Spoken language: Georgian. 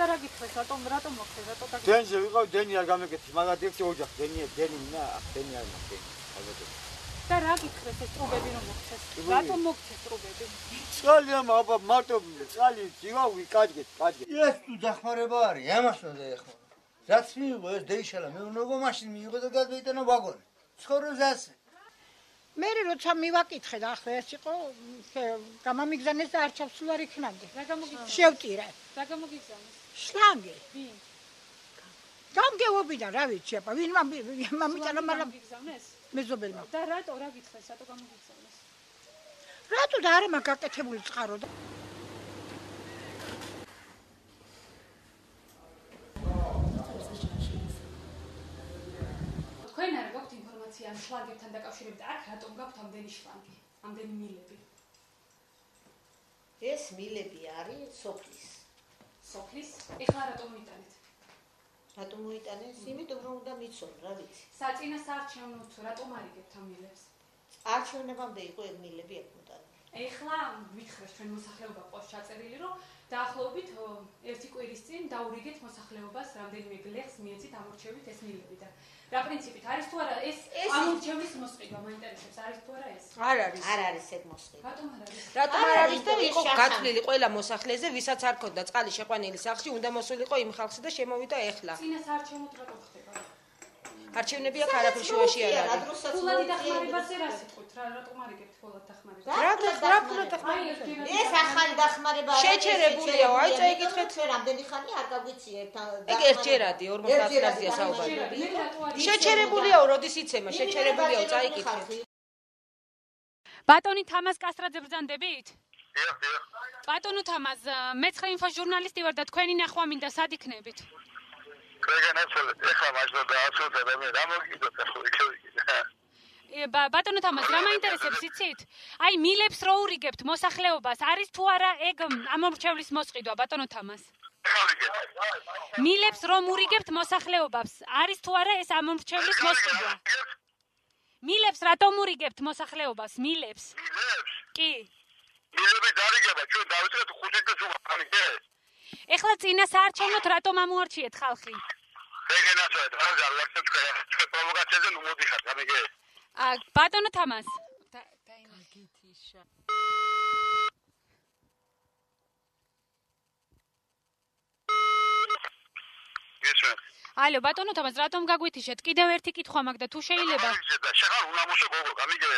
რა გითხრეს, რატომ მოხდეს, რატო და დენზე ვიყავ, დენი არ გამეკეთე, მაგათ ერთი ოჯახ, დენი ნა, დენი არ მოხდეს. ალბათ. და რა გითხრეს ეს ტრუბები რომ მოხდეს? რატომ მოხდეს ტრუბები? წყალი აბა მარტო წყალი ძივავი კაჯგეთ. ეს თუ დახმარება არის, ამას უნდა ეხმარო. რაც მიიღო ეს დეიშალა, მე უნდა მაშინ მიიღო და გადმოიტანა ვაგონი. ცხოვრობს ასე. მე როცა მივაკითხე და ახლა ეს იყო გამამიგზავნეს და არ ჩავსულ არ იქნამდე. რა გამოგიგზავნეს? შევტირე. რა გამოგიგზავნეს? შლანგი. ვინ? გამგეობიდან რა ვიცი აბა, ვინ მამიტანა მაგრამ გამოგიგზავნეს? მეზობელმა. და რატო რა გითხრეს, რატო გამოგიგზავნეს? რატო და არა მაგ გაკეთებული წყარო და თქვენ არ გაქვთ ინფორმაცია ამ შლანგებთან დაკავშირებით, აქ რატომ გაქვთ ამდენი შლანგი, ამდენი მილები? ეს მილები არის სოფლის. სოფლის? ეხლა რატომ მოიტანეთ? რატომ მოიტანეს? იმიტომ რომ უნდა მიცონ, რა ვიცი. საწინასაარჩევნოდ რატომ არიგებთ ამ მილებს? არჩევნებამდე იყო ეგ მილები აქ მოტანილი. ეხლა ვითხრეს ჩვენ მოსახლეობა ყავს ჩაწერილი, რომ დაახლოებით ერთი კვირის წინ დაურიგეთ მოსახლეობას, რამდენიმე გლეხს მიეცით ამორჩევით ეს მილები და რა პრინციპით არის თუ არა ეს ამორჩევის მოსყიდვა მაინტერესებს არის თუ არა ეს? არ არის ეგ მოსყიდვა. რატომ არ არის? რატომ არ არის და იყო გათვლილი ყველა მოსახლეზე, ვისაც არ ქონდა წყალი შეყვანილი სახლში, უნდა მოსულიყო იმ ხალხში და შემოვიდა ეხლა. წინასაარჩევნოდ რატომ ხდება? არჩევნები აქ არაფერ შუაში არ არის. ფულადი დახმარებაზე რა სიტყვით? რატომ არიგებთ ფულად დახმარებას? რა ფულად დახმარებას? ეს ახალი დახმარება არის. შეჩერებულიაო, აი წაიკითხეთ. ჩვენ რამდენი ხანი არ გაგვიციებთ. ეგ ერთჯერადი 40 წელია საუბარი. შეჩერებულიაო, როდის იცემა, შეჩერებულიაო, წაიკითხეთ. ბატონი თამაზ კასტრაძე ბრძანდებით? ბატონო თამაზ, მე-9 ინფო ჟურნალისტი ვარ და თქვენი ნახვა მინდა, სად იქნებით? კრეგენაცოლეთ, ეხლა მაჟდა დაასრულდა და მე რა მოგიგდოთ ახლა იქ. ბატონო თამაზ, რა მაინტერესებს იცით? აი მილებს რო ურიგებთ მოსახლეობას, არის თუ არა ეგ ამორჩევლის მოსყიდვა, ბატონო თამაზ? მილებს რომ ურიგებთ მოსახლეობას, არის თუ არა ეს ამორჩევლის მოსყიდვა? მილებს რატომ ურიგებთ მოსახლეობას, მილებს? მილებს? კი. მილები დარიგება, ჩვენ დავიწყეთ 5 წუთი უკანიკე. ეხლა წინასაარჩევნოდ რატომ ამოარჩიეთ ხალხი? კრეგენაცოლეთ, რა გალაქსებს ჩვენ პროვოკაციაზე ნუ მოდიხარ, გამიგე? ბატონო თამაზ. დაინახეთ. ალო, ბატონო თამაზ, რატომ გაგვითიშეთ? კიდევ ერთი კითხვა მაქვს და თუ შეიძლება. შეხარ უნამუშო გოგო, გამიგე?